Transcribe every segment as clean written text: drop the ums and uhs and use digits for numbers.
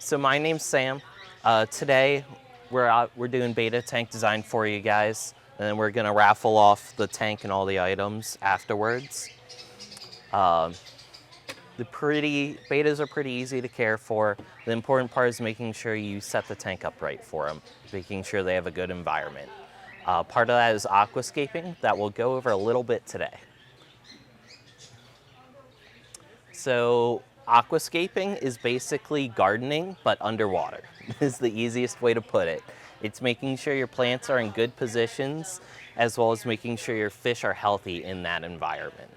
So my name's Sam. Today we're doing beta tank design for you guys, and then we're gonna raffle off the tank and all the items afterwards. The betas are pretty easy to care for. The important part is making sure you set the tank up right for them, making sure they have a good environment. Part of that is aquascaping that we'll go over a little bit today. So aquascaping is basically gardening, but underwater, is the easiest way to put it. It's making sure your plants are in good positions, as well as making sure your fish are healthy in that environment.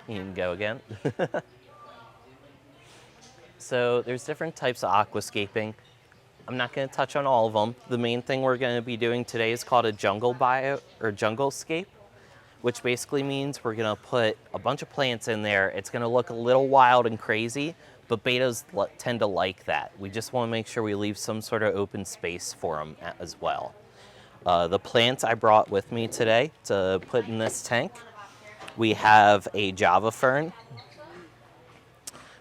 You can go again. So there's different types of aquascaping. I'm not going to touch on all of them. The main thing we're going to be doing today is called a jungle bio or jungle scape, which basically means we're going to put a bunch of plants in there. It's going to look a little wild and crazy, but betas tend to like that. We just want to make sure we leave some sort of open space for them as well. The plants I brought with me today to put in this tank, we have a Java fern.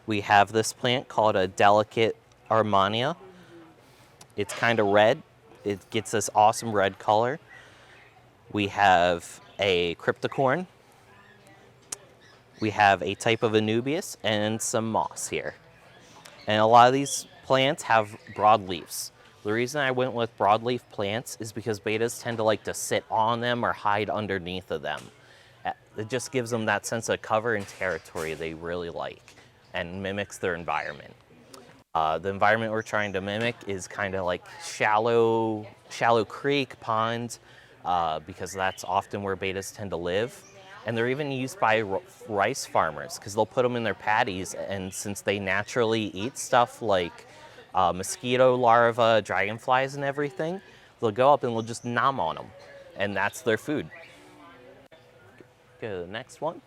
We have this plant called a delicate Armania. It's kind of red. It gets this awesome red color. We have a cryptocorn. We have a type of Anubias and some moss here. And a lot of these plants have broadleafs. The reason I went with broadleaf plants is because betas tend to like to sit on them or hide underneath of them. It just gives them that sense of cover and territory they really like and mimics their environment. The environment we're trying to mimic is kind of like shallow creek, pond, because that's often where betas tend to live. And they're even used by rice farmers because they'll put them in their paddies, and since they naturally eat stuff like mosquito larvae, dragonflies and everything, they'll go up and they'll just nom on them, and that's their food. Go to the next one.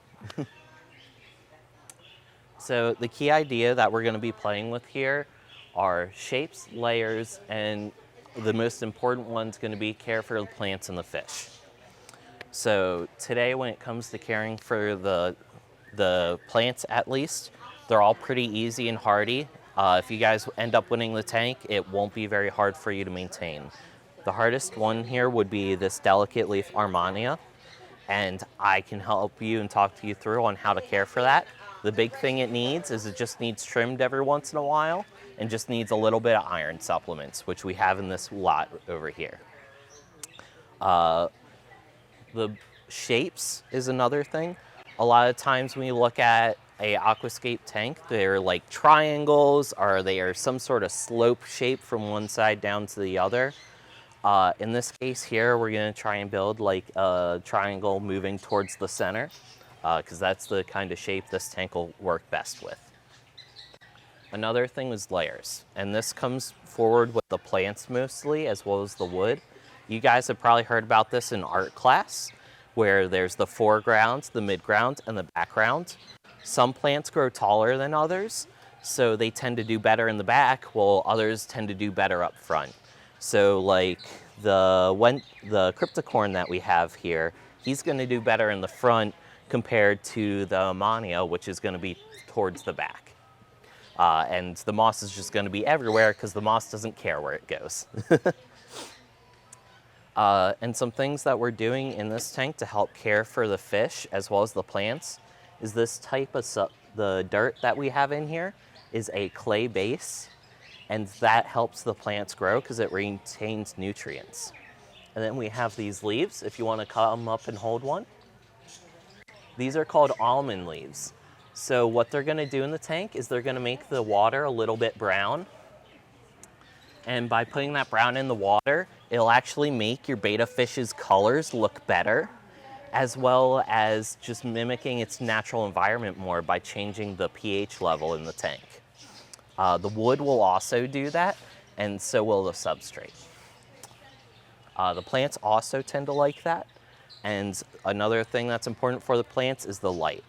So the key idea that we're going to be playing with here are shapes, layers, and the most important one's going to be care for the plants and the fish. So today, when it comes to caring for the plants at least, they're all pretty easy and hardy. If you guys end up winning the tank, it won't be very hard for you to maintain. The hardest one here would be this delicate leaf Armania, and I can help you and talk to you through on how to care for that. The big thing it needs is it just needs trimmed every once in a while and just needs a little bit of iron supplements, which we have in this lot over here. The shapes is another thing. A lot of times when you look at a aquascape tank, they're like triangles or they are some sort of slope shape from one side down to the other. In this case here, we're going to try and build like a triangle moving towards the center, because that's the kind of shape this tank will work best with. Another thing is layers, and this comes forward with the plants mostly as well as the wood. You guys have probably heard about this in art class, where there's the foreground, the midground, and the background. Some plants grow taller than others, so they tend to do better in the back, while others tend to do better up front. So like the cryptocorn that we have here, he's going to do better in the front compared to the Armania, which is going to be towards the back. And the moss is just going to be everywhere because the moss doesn't care where it goes. And some things that we're doing in this tank to help care for the fish as well as the plants is this type of the dirt that we have in here is a clay base, and that helps the plants grow because it retains nutrients. And then we have these leaves, if you want to come up and hold one. These are called almond leaves. So what they're going to do in the tank is they're going to make the water a little bit brown. And by putting that brown in the water, it'll actually make your beta fish's colors look better, as well as just mimicking its natural environment more by changing the pH level in the tank. The wood will also do that, and so will the substrate. The plants also tend to like that. And another thing that's important for the plants is the light.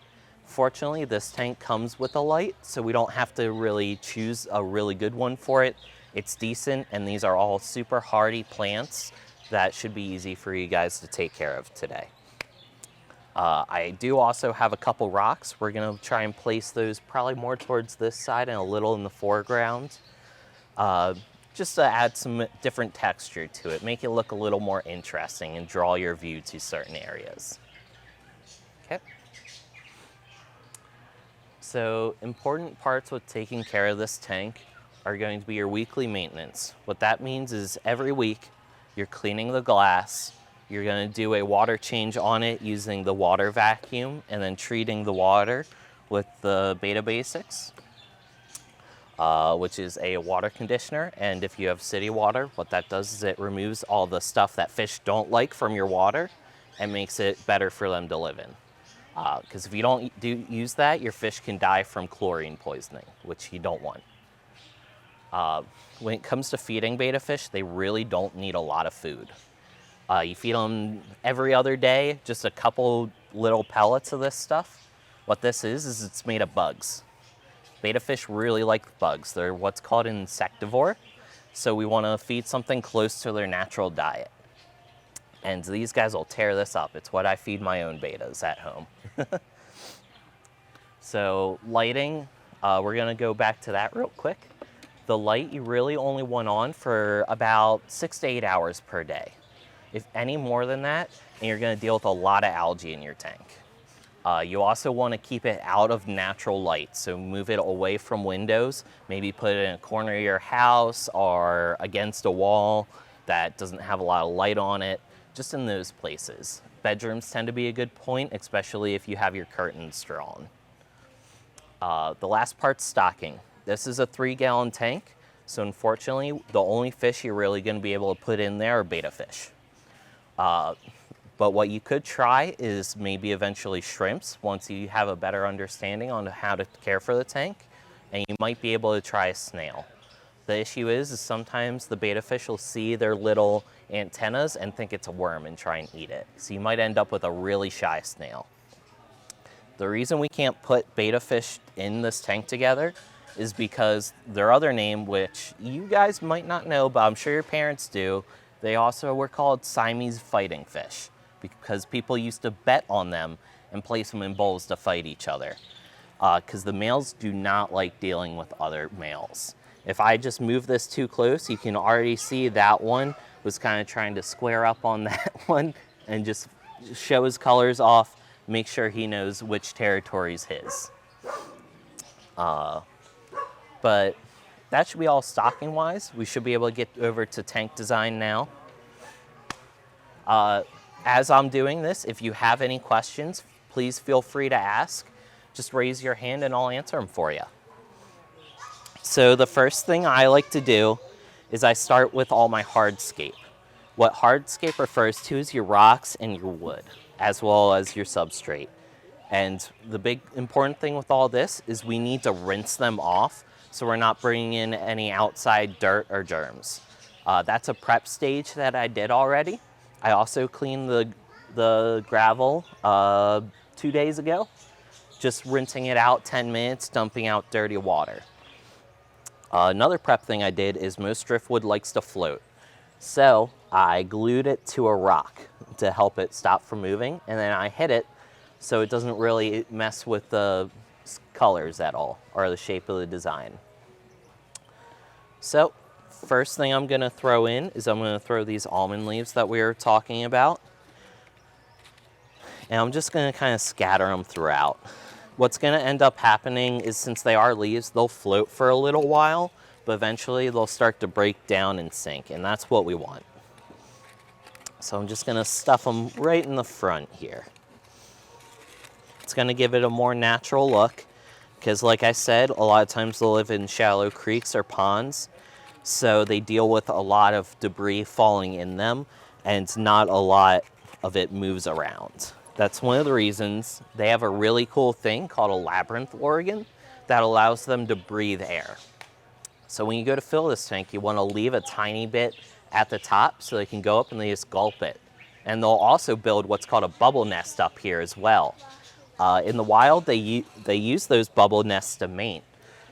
Fortunately, this tank comes with a light, so we don't have to really choose a really good one for it. It's decent, and these are all super hardy plants that should be easy for you guys to take care of today. I do also have a couple rocks. We're gonna try and place those probably more towards this side and a little in the foreground, just to add some different texture to it, make it look a little more interesting and draw your view to certain areas. Okay. So important parts with taking care of this tank are going to be your weekly maintenance. What that means is every week you're cleaning the glass, you're going to do a water change on it using the water vacuum and then treating the water with the Betta Basics, which is a water conditioner. And if you have city water, what that does is it removes all the stuff that fish don't like from your water and makes it better for them to live in. Because if you don't use that, your fish can die from chlorine poisoning, which you don't want. When it comes to feeding betta fish, they really don't need a lot of food. You feed them every other day, just a couple little pellets of this stuff. What this is it's made of bugs. Betta fish really like bugs. They're what's called an insectivore. So we want to feed something close to their natural diet. And these guys will tear this up. It's what I feed my own bettas at home. So lighting, we're gonna go back to that real quick. The light you really only want on for about 6 to 8 hours per day. If any more than that, and you're gonna deal with a lot of algae in your tank. You also wanna keep it out of natural light, so move it away from windows, maybe put it in a corner of your house or against a wall that doesn't have a lot of light on it, just in those places. Bedrooms tend to be a good point, especially if you have your curtains drawn. The last part's stocking. This is a 3-gallon tank, so unfortunately, the only fish you're really gonna be able to put in there are betta fish. But what you could try is maybe eventually shrimps once you have a better understanding on how to care for the tank, and you might be able to try a snail. The issue is sometimes the betta fish will see their little antennas and think it's a worm and try and eat it. So you might end up with a really shy snail. The reason we can't put betta fish in this tank together is because their other name, which you guys might not know, but I'm sure your parents do, they also were called Siamese fighting fish because people used to bet on them and place them in bowls to fight each other. Because the males do not like dealing with other males. If I just move this too close, you can already see that one was kind of trying to square up on that one and just show his colors off, make sure he knows which territory is his. But that should be all stocking wise. We should be able to get over to tank design now. As I'm doing this, if you have any questions, please feel free to ask. Just raise your hand and I'll answer them for you. So the first thing I like to do is I start with all my hardscape. What hardscape refers to is your rocks and your wood, as well as your substrate. And the big important thing with all this is we need to rinse them off so we're not bringing in any outside dirt or germs. That's a prep stage that I did already. I also cleaned the gravel 2 days ago, just rinsing it out 10 minutes, dumping out dirty water. Another prep thing I did is most driftwood likes to float. So I glued it to a rock to help it stop from moving, and then I hit it so it doesn't really mess with the colors at all or the shape of the design. So first thing I'm gonna throw in is I'm gonna throw these almond leaves that we were talking about. And I'm just gonna kind of scatter them throughout. What's gonna end up happening is since they are leaves, they'll float for a little while, but eventually they'll start to break down and sink, and that's what we want. So I'm just gonna stuff them right in the front here. It's gonna give it a more natural look, because like I said, a lot of times they'll live in shallow creeks or ponds, so they deal with a lot of debris falling in them, and not a lot of it moves around. That's one of the reasons they have a really cool thing called a labyrinth organ that allows them to breathe air. So when you go to fill this tank, you want to leave a tiny bit at the top so they can go up and they just gulp it. And they'll also build what's called a bubble nest up here as well. In the wild, they use those bubble nests to mate.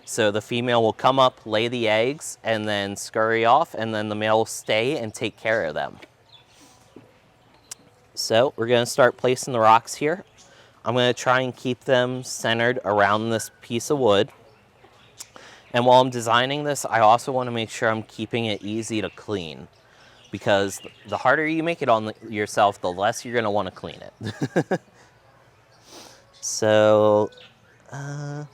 So the female will come up, lay the eggs, and then scurry off, and then the male will stay and take care of them. So we're going to start placing the rocks here. I'm going to try and keep them centered around this piece of wood. And while I'm designing this, I also want to make sure I'm keeping it easy to clean, because the harder you make it on yourself, the less you're going to want to clean it. So I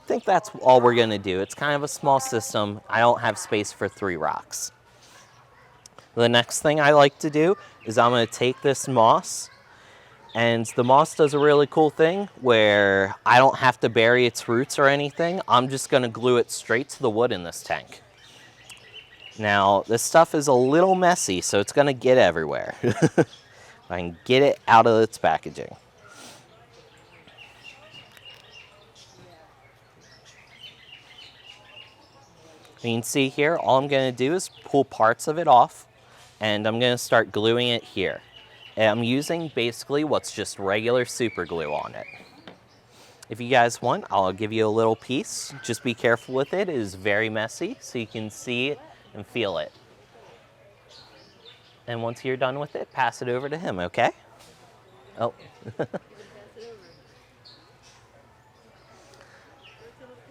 think that's all we're going to do. It's kind of a small system. I don't have space for 3 rocks. The next thing I like to do is I'm going to take this moss, and the moss does a really cool thing where I don't have to bury its roots or anything. I'm just going to glue it straight to the wood in this tank. Now, this stuff is a little messy, so it's going to get everywhere. I can get it out of its packaging. You can see here, all I'm going to do is pull parts of it off, and I'm going to start gluing it here. And I'm using basically what's just regular super glue on it. If you guys want, I'll give you a little piece. Just be careful with it. It is very messy, so you can see it and feel it. And once you're done with it, pass it over to him, okay? Oh.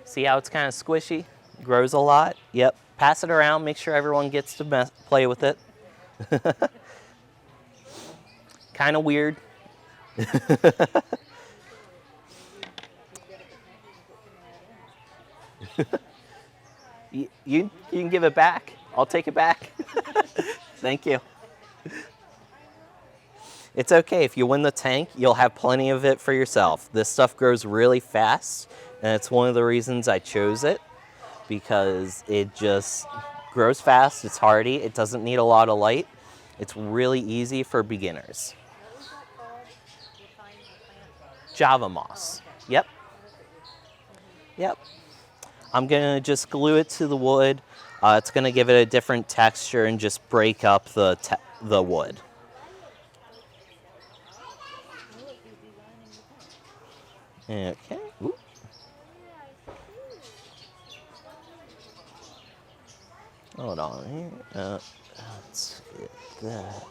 See how it's kind of squishy? Grows a lot? Yep. Pass it around. Make sure everyone gets to play with it. Kind of weird. You can give it back. I'll take it back. Thank you. It's okay. If you win the tank, you'll have plenty of it for yourself. This stuff grows really fast, and it's one of the reasons I chose it, because it just grows fast, it's hardy, it doesn't need a lot of light. It's really easy for beginners. Java moss. Yep. Yep. I'm going to just glue it to the wood. It's going to give it a different texture and just break up the wood. Okay. Ooh. Hold on here. Let's get that.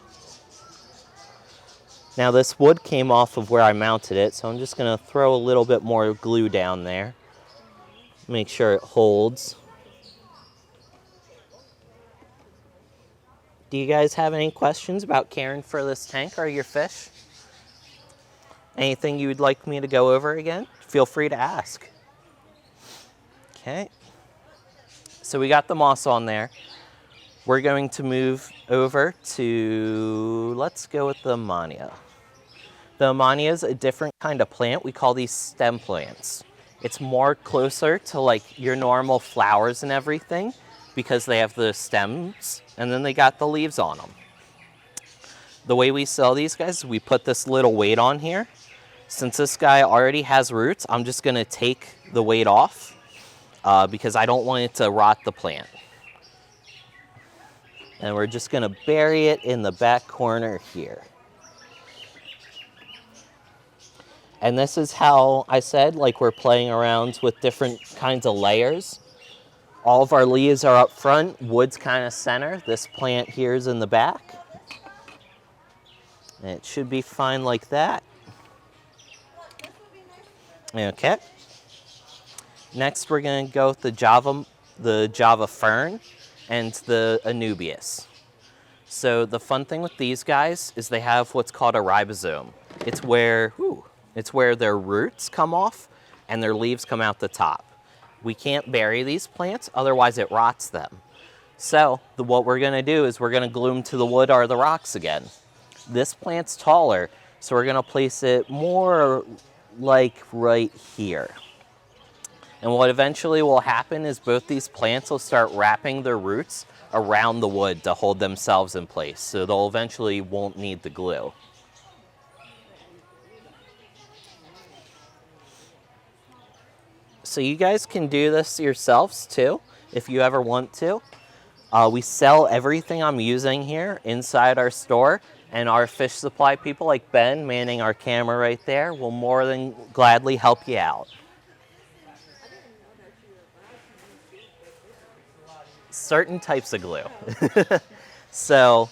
Now this wood came off of where I mounted it, so I'm just going to throw a little bit more glue down there. Make sure it holds. Do you guys have any questions about caring for this tank or your fish? Anything you would like me to go over again? Feel free to ask. Okay. So we got the moss on there. We're going to move over to, let's go with the Amania. The Amania is a different kind of plant. We call these stem plants. It's more closer to like your normal flowers and everything, because they have the stems and then they got the leaves on them. The way we sell these guys is we put this little weight on here. Since this guy already has roots, I'm just going to take the weight off because I don't want it to rot the plant. And we're just going to bury it in the back corner here. And this is how I said, like, we're playing around with different kinds of layers. All of our leaves are up front, wood's kind of center. This plant here is in the back. And it should be fine like that. Okay. Next, we're going to go with the Java fern and the Anubias. So the fun thing with these guys is they have what's called a ribosome. It's where their roots come off and their leaves come out the top. We can't bury these plants, otherwise it rots them. So what we're going to do is we're going to glue them to the wood or the rocks again. This plant's taller, so we're going to place it more like right here. And what eventually will happen is both these plants will start wrapping their roots around the wood to hold themselves in place, so they'll eventually won't need the glue. So you guys can do this yourselves too, if you ever want to. We sell everything I'm using here inside our store, and our fish supply people like Ben, manning our camera right there, will more than gladly help you out. Certain types of glue. So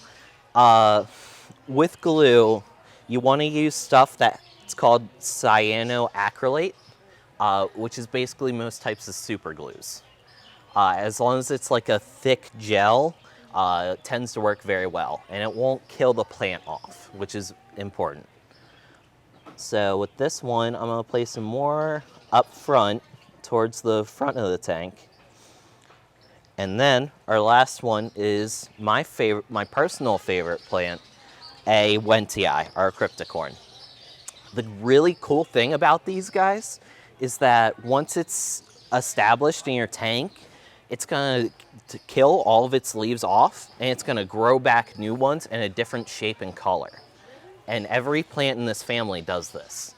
with glue, you want to use stuff that's It's called cyanoacrylate, which is basically most types of super glues. As long as it's like a thick gel, it tends to work very well, and it won't kill the plant off, which is important. So with this one, I'm going to place some more up front towards the front of the tank. And then our last one is my personal favorite plant, a Wentii, our cryptocorn. The really cool thing about these guys is that once it's established in your tank, it's going to kill all of its leaves off, and it's going to grow back new ones in a different shape and color. And every plant in this family does this.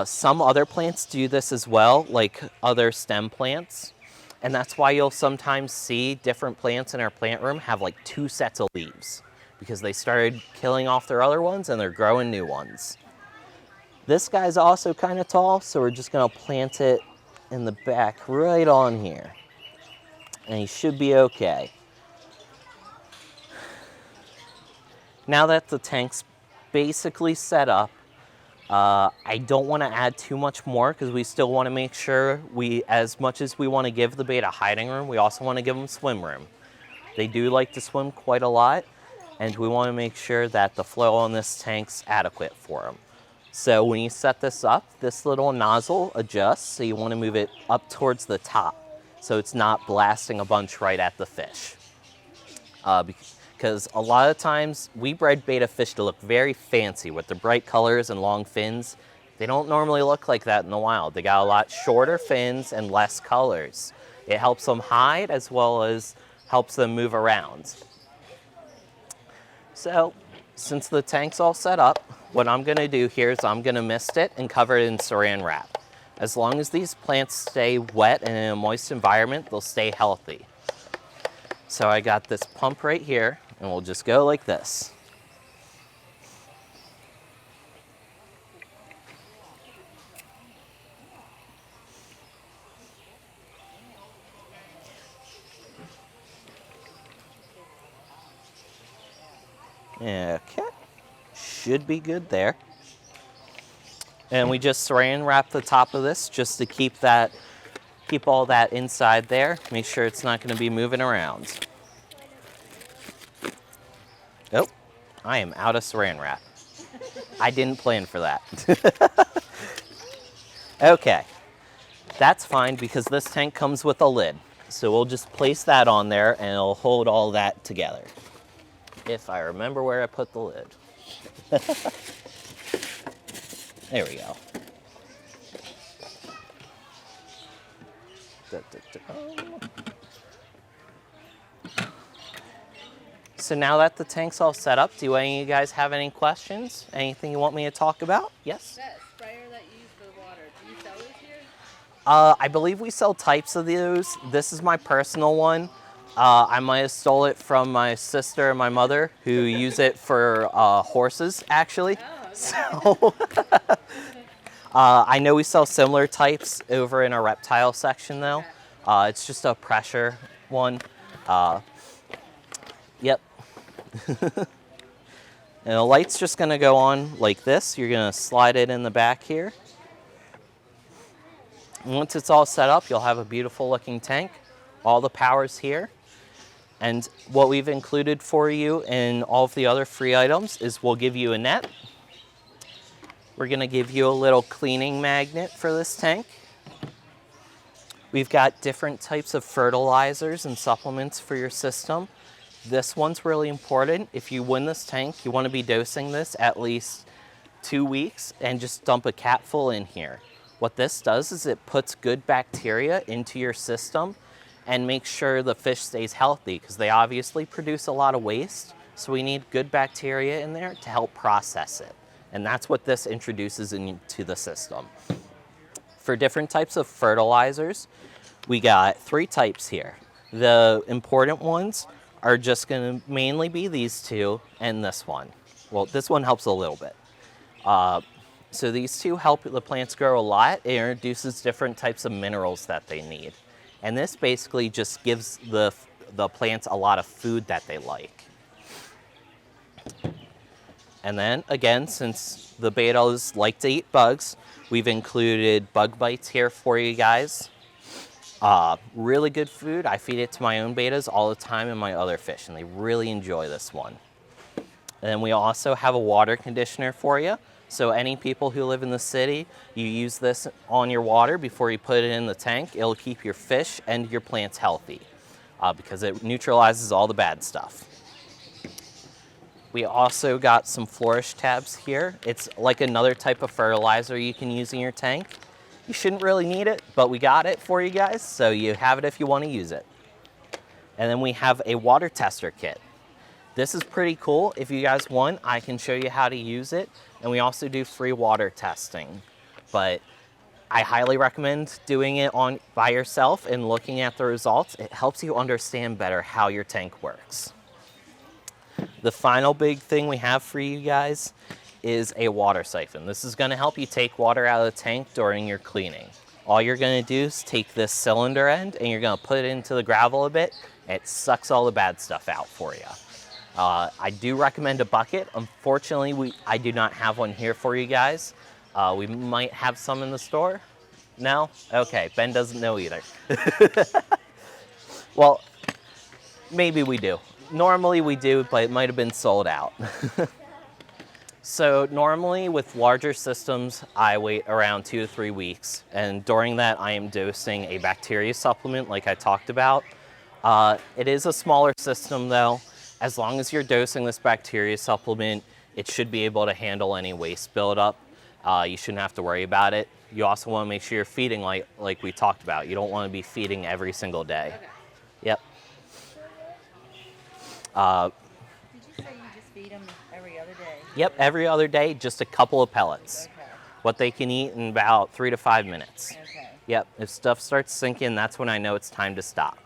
Some other plants do this as well, like other stem plants. And that's why you'll sometimes see different plants in our plant room have like 2 sets of leaves, because they started killing off their other ones and they're growing new ones. This guy's also kind of tall, so we're just going to plant it in the back right on here. And he should be okay. Now that the tank's basically set up, I don't want to add too much more because we still want to make sure as much as we want to give the Betta hiding room, we also want to give them swim room. They do like to swim quite a lot, and we want to make sure that the flow on this tank's adequate for them. So when you set this up, this little nozzle adjusts, so you want to move it up towards the top so it's not blasting a bunch right at the fish. Because a lot of times we bred Betta fish to look very fancy with the bright colors and long fins. They don't normally look like that in the wild. They got a lot shorter fins and less colors. It helps them hide as well as helps them move around. So since the tank's all set up, what I'm going to do here is I'm going to mist it and cover it in saran wrap. As long as these plants stay wet and in a moist environment, they'll stay healthy. So I got this pump right here, and we'll just go like this. Okay, should be good there. And we just saran wrap the top of this just to keep all that inside there. Make sure it's not going to be moving around. Oh, I am out of saran wrap. I didn't plan for that. Okay, that's fine because this tank comes with a lid. So we'll just place that on there and it'll hold all that together. If I remember where I put the lid. There we go. So now that the tank's all set up, do any of you guys have any questions? Anything you want me to talk about? Yes? That sprayer that you use for the water, do you sell this here? I believe we sell types of those. This is my personal one. I might have stole it from my sister and my mother, who use it for horses, actually. Oh, okay. So I know we sell similar types over in our reptile section, though. Okay. It's just a pressure one. Yep. And the light's just going to go on like this. You're going to slide it in the back here. And once it's all set up, you'll have a beautiful looking tank. All the power's here. And what we've included for you in all of the other free items is we'll give you a net. We're going to give you a little cleaning magnet for this tank. We've got different types of fertilizers and supplements for your system. This one's really important. If you win this tank, you want to be dosing this at least 2 weeks and just dump a capful in here. What this does is it puts good bacteria into your system and makes sure the fish stays healthy because they obviously produce a lot of waste. So we need good bacteria in there to help process it. And that's what this introduces into the system. For different types of fertilizers, we got 3 types here. The important ones are just going to mainly be these 2 and this one. Well, this one helps a little bit. So these 2 help the plants grow a lot. It introduces different types of minerals that they need. And this basically just gives the plants a lot of food that they like. And then again, since the bettas like to eat bugs, we've included bug bites here for you guys. Really good food. I feed it to my own bettas all the time and my other fish, and they really enjoy this one. And then we also have a water conditioner for you. So any people who live in the city, you use this on your water before you put it in the tank. It'll keep your fish and your plants healthy because it neutralizes all the bad stuff. We also got some flourish tabs here. It's like another type of fertilizer you can use in your tank. You shouldn't really need it, but we got it for you guys, so you have it if you want to use it. And then we have a water tester kit. This is pretty cool. If you guys want, I can show you how to use it. And we also do free water testing. But I highly recommend doing it by yourself and looking at the results. It helps you understand better how your tank works. The final big thing we have for you guys is a water siphon. This is going to help you take water out of the tank during your cleaning. All you're going to do is take this cylinder end and you're going to put it into the gravel a bit, and it sucks all the bad stuff out for you. I do recommend a bucket. Unfortunately, I do not have one here for you guys. We might have some in the store. No? Okay, Ben doesn't know either. Well, maybe we do. Normally we do, but it might have been sold out. So normally with larger systems, I wait around 2 to 3 weeks. And during that, I am dosing a bacteria supplement like I talked about. It is a smaller system though. As long as you're dosing this bacteria supplement, it should be able to handle any waste buildup. You shouldn't have to worry about it. You also want to make sure you're feeding like we talked about. You don't want to be feeding every single day. Okay. Yep. Did you say you just feed them every other day? Yep, every other day, just a couple of pellets. Okay. What they can eat in about 3 to 5 minutes. Okay. Yep, if stuff starts sinking, that's when I know it's time to stop.